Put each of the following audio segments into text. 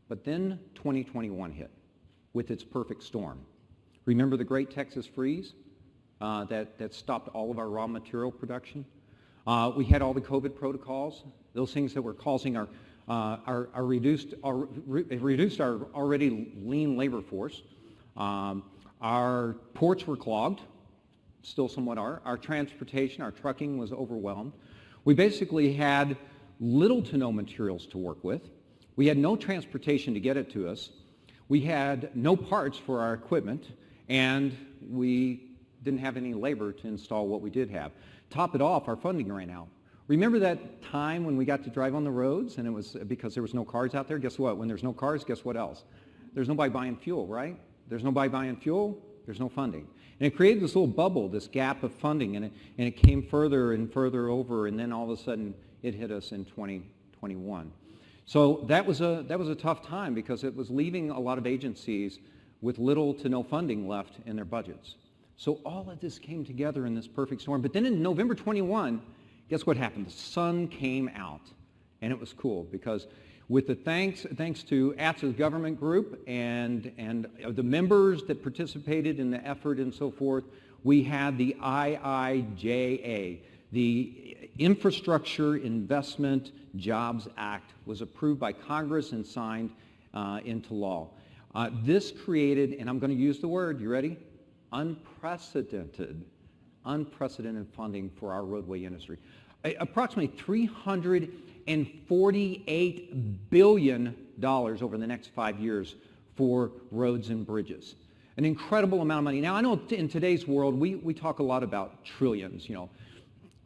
But then 2021 hit with its perfect storm. Remember the Great Texas Freeze that stopped all of our raw material production? We had all the COVID protocols, those things that were causing reduced our already lean labor force. Our ports were clogged, still somewhat are. Our transportation, our trucking was overwhelmed. We basically had little to no materials to work with. We had no transportation to get it to us. We had no parts for our equipment, and we didn't have any labor to install what we did have. Top it off, our funding ran out. Remember that time when we got to drive on the roads and it was because there was no cars out there? Guess what? When there's no cars, guess what else? There's nobody buying fuel, right? There's nobody buying fuel, there's no funding. And it created this little bubble, this gap of funding, and it came further and further over, and then all of a sudden it hit us in 2021. So that was a tough time because it was leaving a lot of agencies with little to no funding left in their budgets. So all of this came together in this perfect storm. But then in November 21, guess what happened? The sun came out, and it was cool because with the thanks to ATSSA's government group and the members that participated in the effort and so forth, we had the IIJA, the Infrastructure Investment Jobs Act, was approved by Congress and signed into law. This created, and I'm going to use the word, you ready? Unprecedented funding for our roadway industry. Approximately $348 billion over the next 5 years for roads and bridges. An incredible amount of money. Now, I know in today's world, we talk a lot about trillions, you know,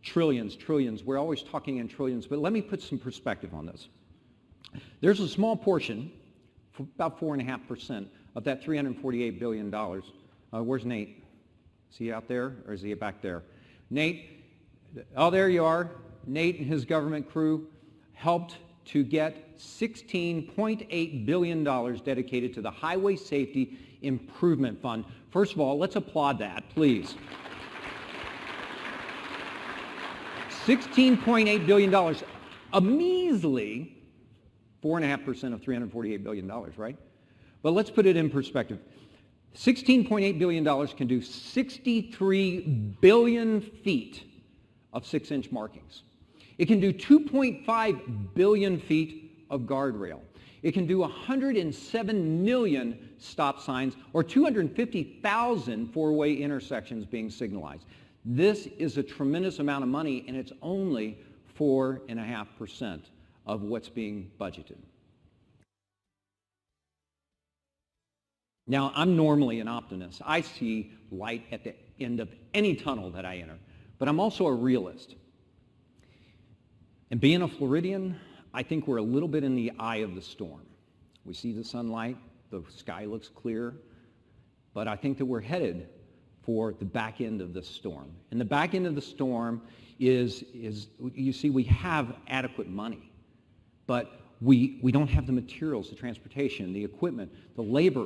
trillions. We're always talking in trillions, but let me put some perspective on this. There's a small portion, about 4.5% of that $348 billion. Where's Nate? Is he out there or is he back there? Nate, oh, there you are. Nate and his government crew helped to get $16.8 billion dedicated to the Highway Safety Improvement Fund. First of all, let's applaud that, please. $16.8 billion, a measly 4.5% of $348 billion, right? But let's put it in perspective. $16.8 billion can do 63 billion feet of 6-inch markings. It can do 2.5 billion feet of guardrail. It can do 107 million stop signs or 250,000 four-way intersections being signalized. This is a tremendous amount of money, and it's only 4.5% of what's being budgeted. Now, I'm normally an optimist. I see light at the end of any tunnel that I enter, but I'm also a realist. And being a Floridian, I think we're a little bit in the eye of the storm. We see the sunlight, the sky looks clear, but I think that we're headed for the back end of the storm. And the back end of the storm is you see, we have adequate money, but we don't have the materials, the transportation, the equipment, the labor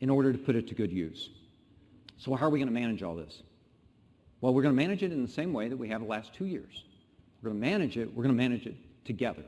in order to put it to good use. So how are we going to manage all this? Well, we're going to manage it in the same way that we have the last 2 years. We're going to manage it together.